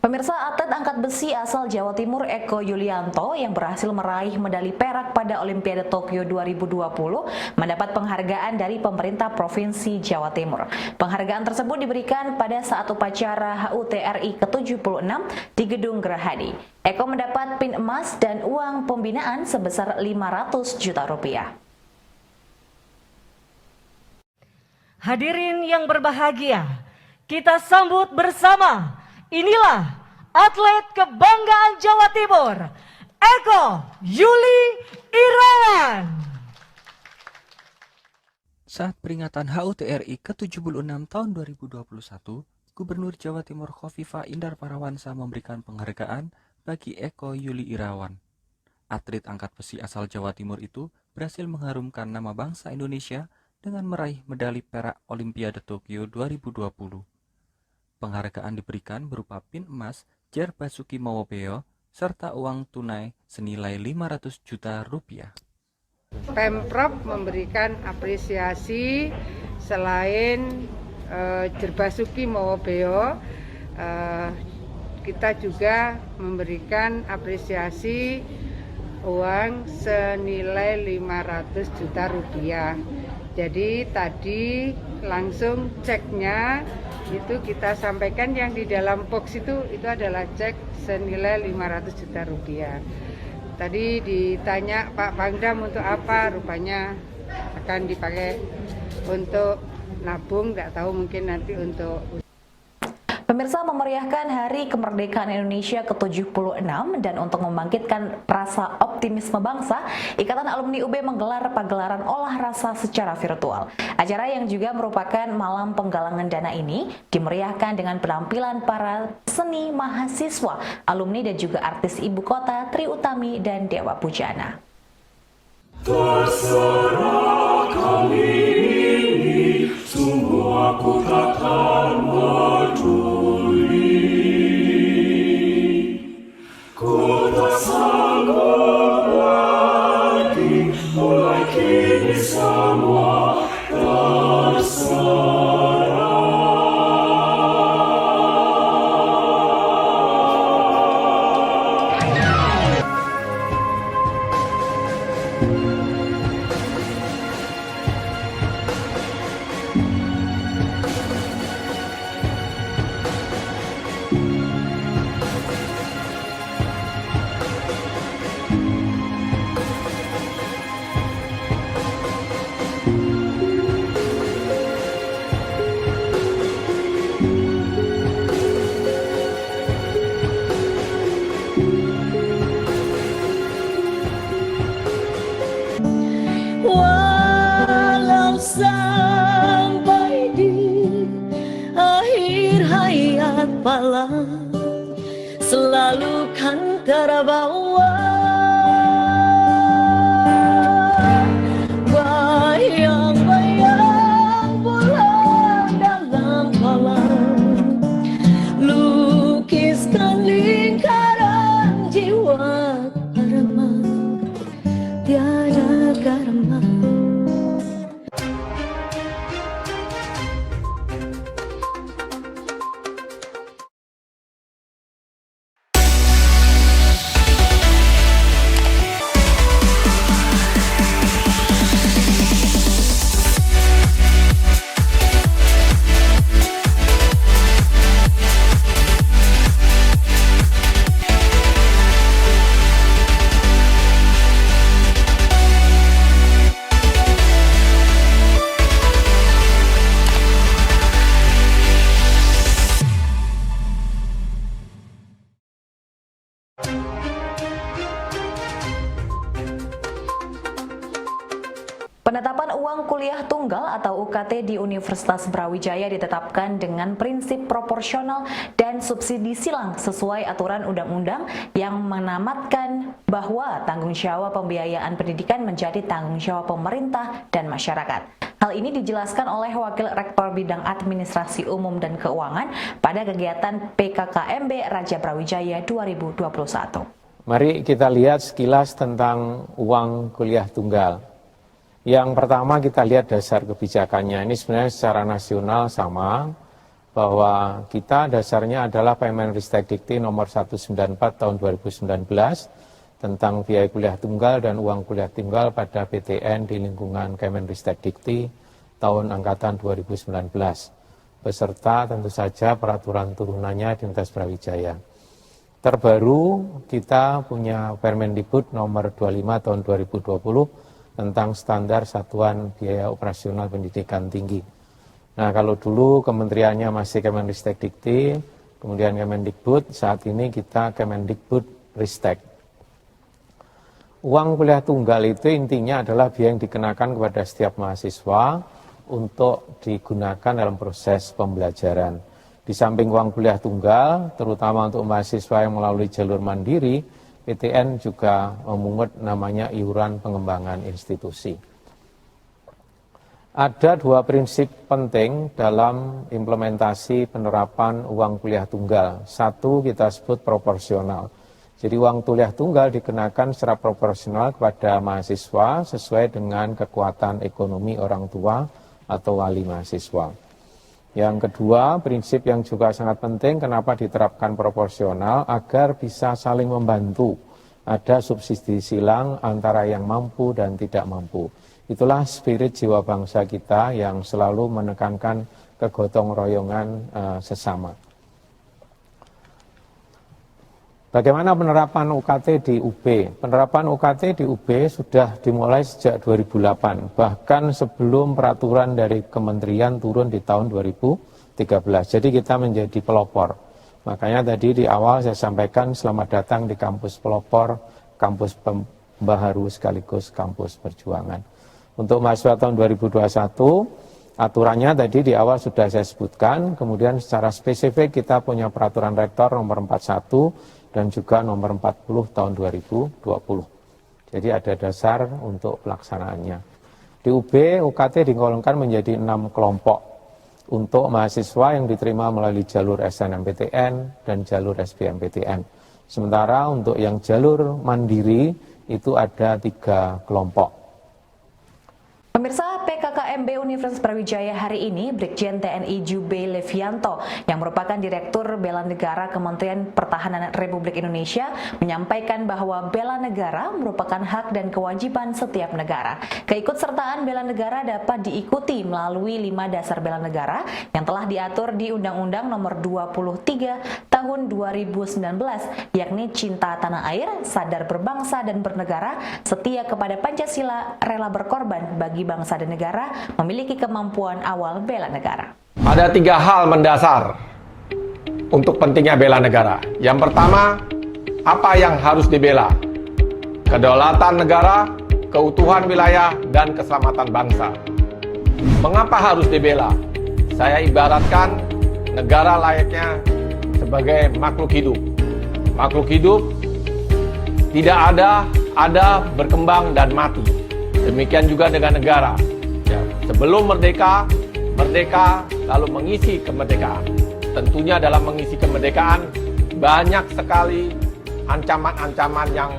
Pemirsa, atlet angkat besi asal Jawa Timur Eko Yulianto yang berhasil meraih medali perak pada Olimpiade Tokyo 2020 mendapat penghargaan dari pemerintah Provinsi Jawa Timur. Penghargaan tersebut diberikan pada saat upacara HUT RI ke-76 di Gedung Gerahadi. Eko mendapat pin emas dan uang pembinaan sebesar 500 juta rupiah. Hadirin yang berbahagia, kita sambut bersama. Inilah atlet kebanggaan Jawa Timur, Eko Yuli Irawan. Saat peringatan HUT RI ke-76 tahun 2021, Gubernur Jawa Timur Khofifah Indar Parawansa memberikan penghargaan bagi Eko Yuli Irawan. Atlet angkat besi asal Jawa Timur itu berhasil mengharumkan nama bangsa Indonesia dengan meraih medali perak Olimpiade Tokyo 2020. Penghargaan diberikan berupa pin emas Jer Basuki Mowobeo serta uang tunai senilai 500 juta rupiah. Pemprov memberikan apresiasi selain Jer Basuki Mowobeo, kita juga memberikan apresiasi uang senilai 500 juta rupiah. Jadi tadi langsung ceknya itu kita sampaikan, yang di dalam box itu adalah cek senilai 500 juta rupiah. Tadi ditanya Pak Pangdam untuk apa, rupanya akan dipakai untuk nabung, nggak tahu mungkin nanti untuk. Pemirsa, memeriahkan Hari Kemerdekaan Indonesia ke-76 dan untuk membangkitkan rasa optimisme bangsa, Ikatan Alumni UB menggelar pagelaran olah rasa secara virtual. Acara yang juga merupakan malam penggalangan dana ini dimeriahkan dengan penampilan para seni mahasiswa, alumni dan juga artis ibu kota Trie Utami dan Dewa Pujana. Terserah kami ini, semua ku takkan peduli. Ku tak sanggup lagi, mulai kini semua terserah. Walau sampai di akhir hayat pala, selalu kan terbawa bayang-bayang bola dalam kepala, lukiskan lingkaran jiwa karma, tiada karma. Penetapan uang kuliah tunggal atau UKT di Universitas Brawijaya ditetapkan dengan prinsip proporsional dan subsidi silang sesuai aturan undang-undang yang menamatkan bahwa tanggung jawab pembiayaan pendidikan menjadi tanggung jawab pemerintah dan masyarakat. Hal ini dijelaskan oleh Wakil Rektor Bidang Administrasi Umum dan Keuangan pada kegiatan PKKMB Raja Brawijaya 2021. Mari kita lihat sekilas tentang uang kuliah tunggal. Yang pertama kita lihat dasar kebijakannya. Ini sebenarnya secara nasional sama, bahwa kita dasarnya adalah Permenristek Dikti nomor 194 tahun 2019 tentang biaya kuliah tunggal dan uang kuliah tunggal pada PTN di lingkungan Kemenristek Dikti tahun angkatan 2019. Beserta tentu saja peraturan turunannya di Universitas Brawijaya. Terbaru kita punya Permendikbud nomor 25 tahun 2020 tentang standar satuan biaya operasional pendidikan tinggi. Nah, kalau dulu kementeriannya masih Kemenristek Dikti, kemudian Kemendikbud, saat ini kita Kemendikbud Ristek. Uang kuliah tunggal itu intinya adalah biaya yang dikenakan kepada setiap mahasiswa untuk digunakan dalam proses pembelajaran. Di samping uang kuliah tunggal, terutama untuk mahasiswa yang melalui jalur mandiri, PTN juga memungut namanya iuran pengembangan institusi. Ada dua prinsip penting dalam implementasi penerapan uang kuliah tunggal. Satu kita sebut proporsional. Jadi uang kuliah tunggal dikenakan secara proporsional kepada mahasiswa sesuai dengan kekuatan ekonomi orang tua atau wali mahasiswa. Yang kedua, prinsip yang juga sangat penting kenapa diterapkan proporsional agar bisa saling membantu. Ada subsidi silang antara yang mampu dan tidak mampu. Itulah spirit jiwa bangsa kita yang selalu menekankan kegotong royongan sesama. Bagaimana penerapan UKT di UB? Penerapan UKT di UB sudah dimulai sejak 2008, bahkan sebelum peraturan dari kementerian turun di tahun 2013. Jadi kita menjadi pelopor. Makanya tadi di awal saya sampaikan selamat datang di kampus pelopor, kampus pembaharu sekaligus kampus perjuangan. Untuk mahasiswa tahun 2021, aturannya tadi di awal sudah saya sebutkan, kemudian secara spesifik kita punya peraturan rektor nomor 41, dan juga nomor 40 tahun 2020. Jadi ada dasar untuk pelaksanaannya. Di UB, UKT digolongkan menjadi 6 kelompok untuk mahasiswa yang diterima melalui jalur SNMPTN dan jalur SBMPTN. Sementara untuk yang jalur mandiri itu ada 3 kelompok. Pemirsa, PKKMB Universitas Brawijaya hari ini, Brigjen TNI Jube Levianto, yang merupakan Direktur Bela Negara Kementerian Pertahanan Republik Indonesia, menyampaikan bahwa bela negara merupakan hak dan kewajiban setiap negara. Keikutsertaan bela negara dapat diikuti melalui 5 dasar bela negara yang telah diatur di Undang-Undang Nomor 23 Tahun 2019, yakni cinta tanah air, sadar berbangsa dan bernegara, setia kepada Pancasila, rela berkorban bagi bangsa dan negara, memiliki kemampuan awal bela negara. Ada 3 hal mendasar untuk pentingnya bela negara. Yang pertama, apa yang harus dibela? Kedaulatan negara, keutuhan wilayah, dan keselamatan bangsa. Mengapa harus dibela? Saya ibaratkan negara layaknya sebagai makhluk hidup. Makhluk hidup tidak ada, berkembang, dan mati. Demikian juga dengan negara. Ya, sebelum merdeka lalu mengisi kemerdekaan. Tentunya dalam mengisi kemerdekaan banyak sekali ancaman-ancaman yang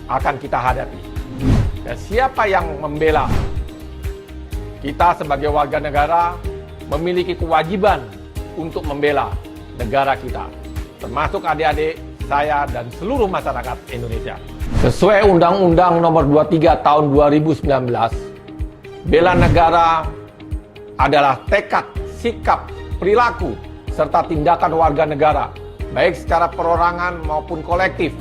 akan kita hadapi. Dan siapa yang membela? Kita sebagai warga negara memiliki kewajiban untuk membela negara kita, termasuk adik-adik saya dan seluruh masyarakat Indonesia. Sesuai Undang-Undang Nomor 23 Tahun 2019, bela negara adalah tekad, sikap, perilaku, serta tindakan warga negara, baik secara perorangan maupun kolektif,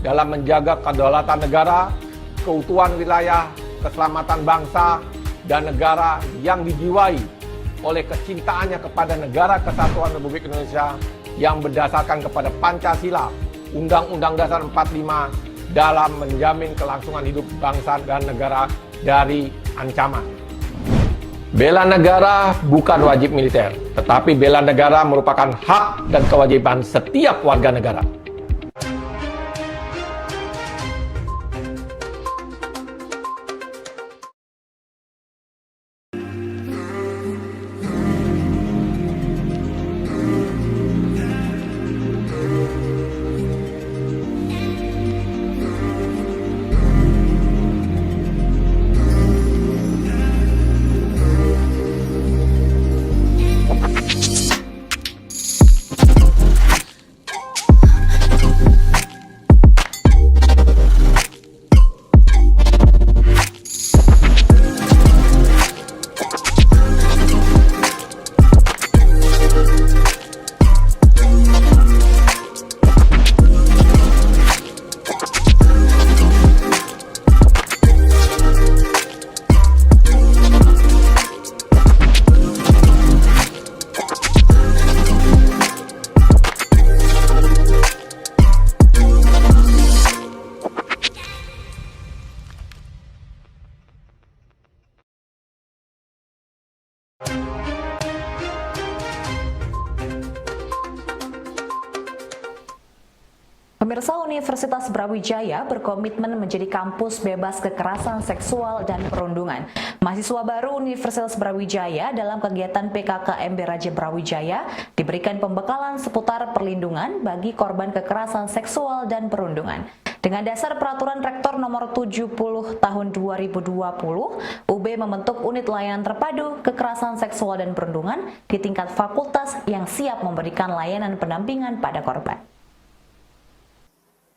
dalam menjaga kedaulatan negara, keutuhan wilayah, keselamatan bangsa, dan negara yang dijiwai oleh kecintaannya kepada Negara Kesatuan Republik Indonesia yang berdasarkan kepada Pancasila, Undang-Undang Dasar 45, dalam menjamin kelangsungan hidup bangsa dan negara dari ancaman. Bela negara bukan wajib militer, tetapi bela negara merupakan hak dan kewajiban setiap warga negara. Pemirsa, Universitas Brawijaya berkomitmen menjadi kampus bebas kekerasan seksual dan perundungan. Mahasiswa baru Universitas Brawijaya dalam kegiatan PKKMB Raja Brawijaya diberikan pembekalan seputar perlindungan bagi korban kekerasan seksual dan perundungan. Dengan dasar Peraturan Rektor Nomor 70 Tahun 2020, UB membentuk unit layanan terpadu kekerasan seksual dan perundungan di tingkat fakultas yang siap memberikan layanan pendampingan pada korban.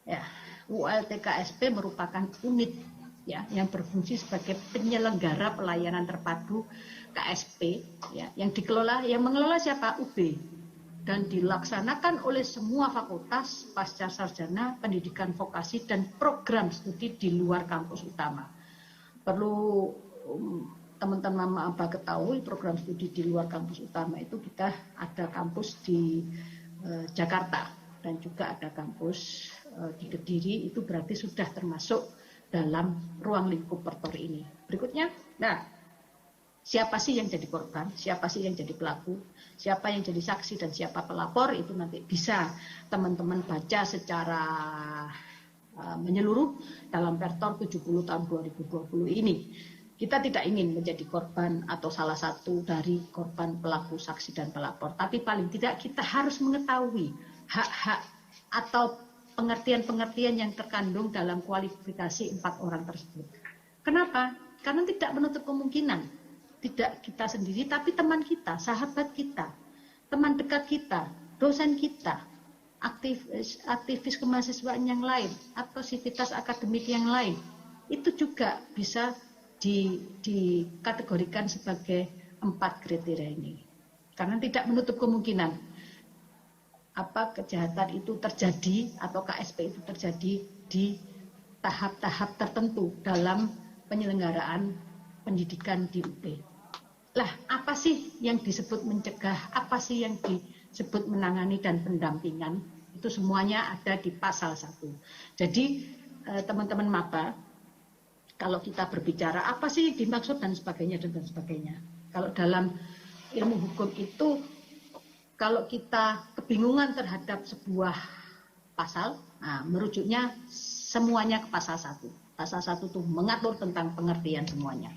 Ya, ULTKSP merupakan unit ya yang berfungsi sebagai penyelenggara pelayanan terpadu KSP ya yang mengelola siapa? UB, dan dilaksanakan oleh semua fakultas pasca sarjana pendidikan vokasi dan program studi di luar kampus utama. Perlu teman-teman Maba ketahui, program studi di luar kampus utama itu kita ada kampus di Jakarta dan juga ada kampus di Kediri, itu berarti sudah termasuk dalam ruang lingkup Pertor ini. Berikutnya, nah, siapa sih yang jadi korban, siapa sih yang jadi pelaku, siapa yang jadi saksi dan siapa pelapor, itu nanti bisa teman-teman baca secara menyeluruh dalam Pertor 70 tahun 2020 ini. Kita tidak ingin menjadi korban atau salah satu dari korban, pelaku, saksi, dan pelapor. Tapi paling tidak kita harus mengetahui hak-hak atau pengertian-pengertian yang terkandung dalam kualifikasi 4 orang tersebut. Kenapa? Karena tidak menutup kemungkinan, tidak kita sendiri, tapi teman kita, sahabat kita, teman dekat kita, dosen kita, aktivis kemahasiswaan yang lain, atau sivitas akademik yang lain, itu juga bisa dikategorikan sebagai 4 kriteria ini. Karena tidak menutup kemungkinan kejahatan itu terjadi atau KSP itu terjadi di tahap-tahap tertentu dalam penyelenggaraan pendidikan di UB. Lah, apa sih yang disebut mencegah, apa sih yang disebut menangani dan pendampingan, itu semuanya ada di pasal 1. Jadi teman-teman Maba, kalau kita berbicara apa sih dimaksud dan sebagainya dan sebagainya. Kalau dalam ilmu hukum itu, kalau kita kebingungan terhadap sebuah pasal, merujuknya semuanya ke pasal 1. Pasal 1 itu mengatur tentang pengertian semuanya.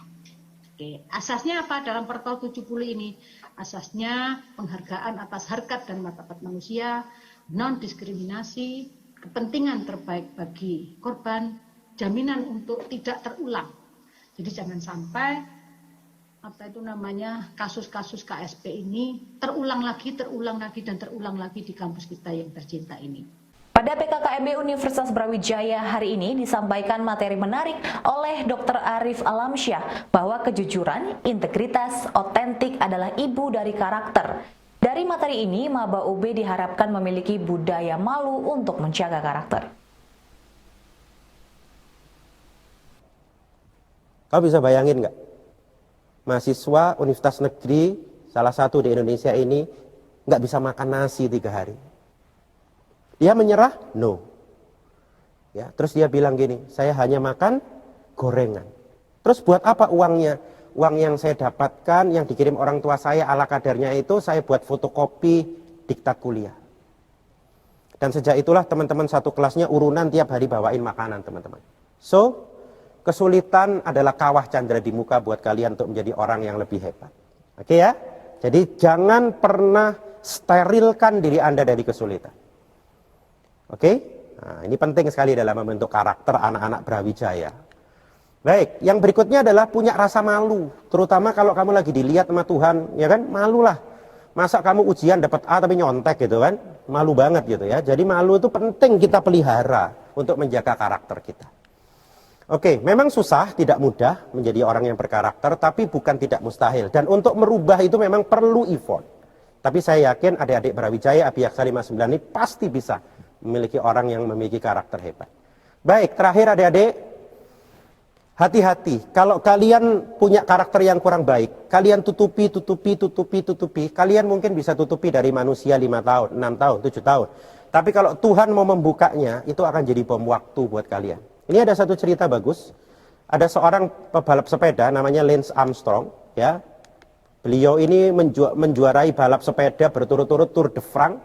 Oke, asasnya apa dalam Perpol 70 ini? Asasnya penghargaan atas harkat dan martabat manusia, non-diskriminasi, kepentingan terbaik bagi korban, jaminan untuk tidak terulang. Jadi jangan sampai kasus-kasus KSP ini terulang lagi dan terulang lagi di kampus kita yang tercinta ini. Pada PKKMB Universitas Brawijaya hari ini disampaikan materi menarik oleh Dr. Arif Alamsyah bahwa kejujuran, integritas, otentik adalah ibu dari karakter. Dari materi ini, Maba UB diharapkan memiliki budaya malu untuk menjaga karakter. Kau bisa bayangin nggak? Mahasiswa Universitas Negeri salah satu di Indonesia ini nggak bisa makan nasi 3 hari. Dia menyerah? No. Ya, terus dia bilang gini, saya hanya makan gorengan. Terus buat apa uangnya? Uang yang saya dapatkan, yang dikirim orang tua saya ala kadarnya itu, saya buat fotokopi diktat kuliah. Dan sejak itulah teman-teman satu kelasnya urunan tiap hari bawain makanan teman-teman. So, kesulitan adalah kawah candra di muka buat kalian untuk menjadi orang yang lebih hebat. Oke ya? Jadi jangan pernah sterilkan diri Anda dari kesulitan. Oke? Nah, ini penting sekali dalam membentuk karakter anak-anak Brawijaya. Baik, yang berikutnya adalah punya rasa malu. Terutama kalau kamu lagi dilihat sama Tuhan, ya kan? Malulah. Masa kamu ujian dapat A tapi nyontek gitu kan? Malu banget gitu ya. Jadi malu itu penting kita pelihara untuk menjaga karakter kita. Oke, memang susah, tidak mudah menjadi orang yang berkarakter, tapi bukan tidak mustahil. Dan untuk merubah itu memang perlu effort. Tapi saya yakin adik-adik Brawijaya, Abiyaksa 59 ini pasti bisa memiliki orang yang memiliki karakter hebat. Baik, terakhir adik-adik, hati-hati. Kalau kalian punya karakter yang kurang baik, kalian tutupi. Kalian mungkin bisa tutupi dari manusia 5 tahun, 6 tahun, 7 tahun. Tapi kalau Tuhan mau membukanya, itu akan jadi bom waktu buat kalian. Ini ada satu cerita bagus. Ada seorang pebalap sepeda namanya Lance Armstrong, ya. Beliau ini menjuarai balap sepeda berturut-turut Tour de France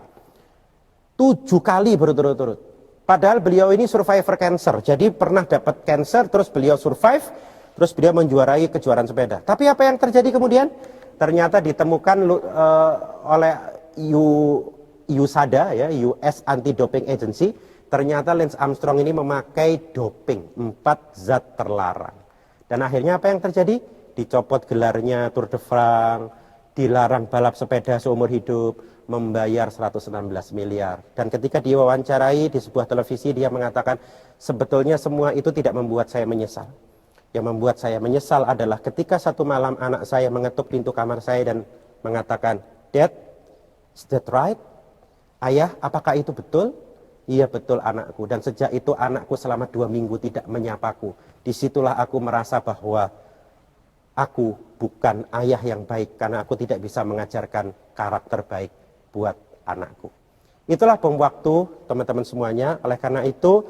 7 kali berturut-turut. Padahal beliau ini survivor cancer. Jadi pernah dapat cancer, terus beliau survive, terus beliau menjuarai kejuaraan sepeda. Tapi apa yang terjadi kemudian? Ternyata ditemukan oleh USADA, ya, US Anti-Doping Agency. Ternyata Lance Armstrong ini memakai doping, 4 zat terlarang. Dan akhirnya apa yang terjadi? Dicopot gelarnya Tour de France, dilarang balap sepeda seumur hidup, membayar 116 miliar. Dan ketika diwawancarai di sebuah televisi, dia mengatakan, sebetulnya semua itu tidak membuat saya menyesal. Yang membuat saya menyesal adalah ketika satu malam anak saya mengetuk pintu kamar saya dan mengatakan, "Dad, is that right? Ayah, apakah itu betul?" Iya betul anakku. Dan sejak itu anakku selama 2 minggu tidak menyapaku. Disitulah aku merasa bahwa aku bukan ayah yang baik. Karena aku tidak bisa mengajarkan karakter baik buat anakku. Itulah bom waktu teman-teman semuanya. Oleh karena itu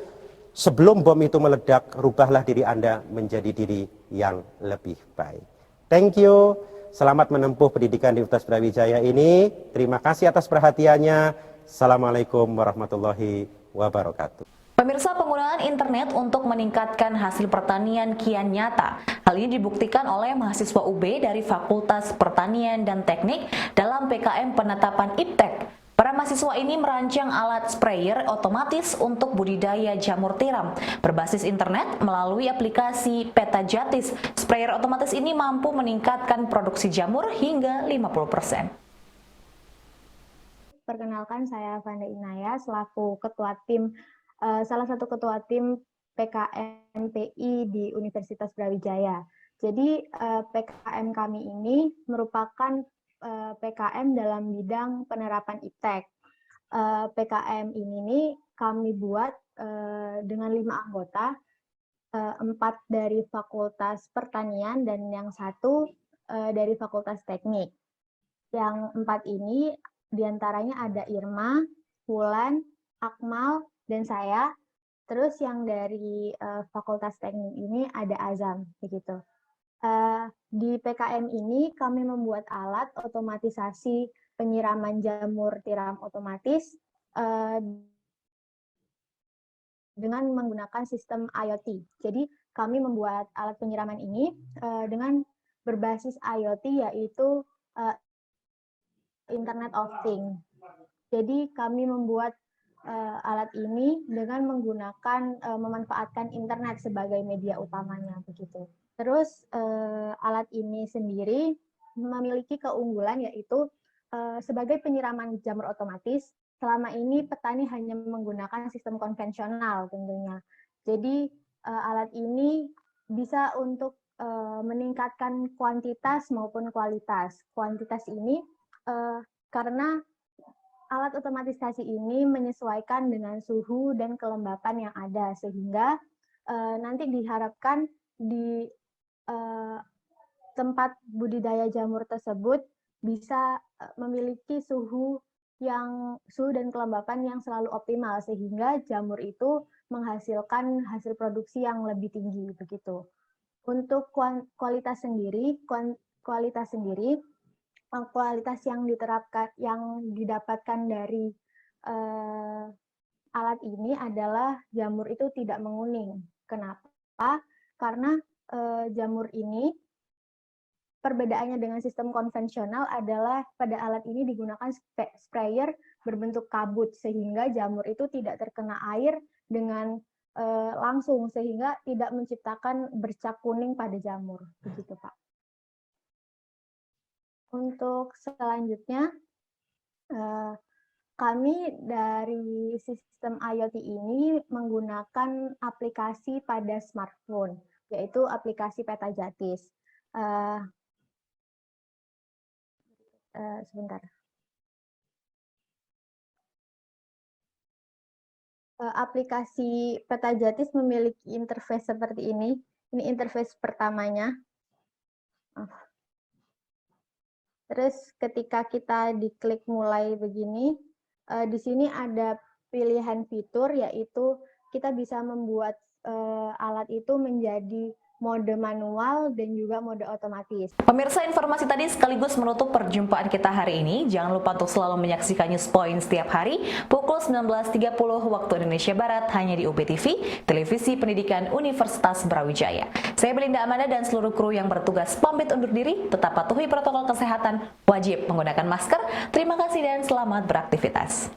sebelum bom itu meledak, rubahlah diri Anda menjadi diri yang lebih baik. Thank you. Selamat menempuh pendidikan di Universitas Brawijaya ini. Terima kasih atas perhatiannya. Assalamualaikum warahmatullahi wabarakatuh. Pemirsa, penggunaan internet untuk meningkatkan hasil pertanian kian nyata. Hal ini dibuktikan oleh mahasiswa UB dari Fakultas Pertanian dan Teknik dalam PKM penetapan IPTEK. Para mahasiswa ini merancang alat sprayer otomatis untuk budidaya jamur tiram berbasis internet melalui aplikasi Petajatis. Sprayer otomatis ini mampu meningkatkan produksi jamur hingga 50%. Perkenalkan, saya Vanda Inaya selaku salah satu ketua tim PKM PI di Universitas Brawijaya. Jadi PKM kami ini merupakan PKM dalam bidang penerapan IPTEK. PKM ini kami buat dengan 5 anggota, 4 dari Fakultas Pertanian dan yang 1 dari Fakultas Teknik. Yang 4 ini diantaranya ada Irma, Wulan, Akmal, dan saya. Terus yang dari Fakultas Teknik ini ada Azam, begitu. Di PKM ini kami membuat alat otomatisasi penyiraman jamur tiram otomatis dengan menggunakan sistem IoT. Jadi kami membuat alat penyiraman ini dengan berbasis IoT, yaitu Internet of Things. Jadi kami membuat alat ini dengan menggunakan memanfaatkan internet sebagai media utamanya, begitu. Terus alat ini sendiri memiliki keunggulan, yaitu sebagai penyiraman jamur otomatis. Selama ini petani hanya menggunakan sistem konvensional tentunya. Jadi alat ini bisa untuk meningkatkan kuantitas maupun kualitas. Kuantitas ini karena alat otomatisasi ini menyesuaikan dengan suhu dan kelembapan yang ada, sehingga nanti diharapkan di tempat budidaya jamur tersebut bisa memiliki suhu dan kelembapan yang selalu optimal, sehingga jamur itu menghasilkan hasil produksi yang lebih tinggi, begitu. Untuk kualitas sendiri, kualitas yang didapatkan dari alat ini adalah jamur itu tidak menguning. Kenapa? Karena jamur ini perbedaannya dengan sistem konvensional adalah pada alat ini digunakan sprayer berbentuk kabut sehingga jamur itu tidak terkena air dengan langsung sehingga tidak menciptakan bercak kuning pada jamur. Begitu, Pak. Untuk selanjutnya, kami dari sistem IoT ini menggunakan aplikasi pada smartphone, yaitu aplikasi Petajatis. Sebentar. Aplikasi Petajatis memiliki interface seperti ini. Ini interface pertamanya. Terus ketika kita diklik mulai begini, di sini ada pilihan fitur, yaitu kita bisa membuat alat itu menjadi mode manual dan juga mode otomatis. Pemirsa, informasi tadi sekaligus menutup perjumpaan kita hari ini. Jangan lupa untuk selalu menyaksikan News Point setiap hari pukul 19.30 waktu Indonesia Barat hanya di UB TV, Televisi Pendidikan Universitas Brawijaya. Saya Belinda Amanda dan seluruh kru yang bertugas pamit undur diri. Tetap patuhi protokol kesehatan, wajib menggunakan masker. Terima kasih dan selamat beraktivitas.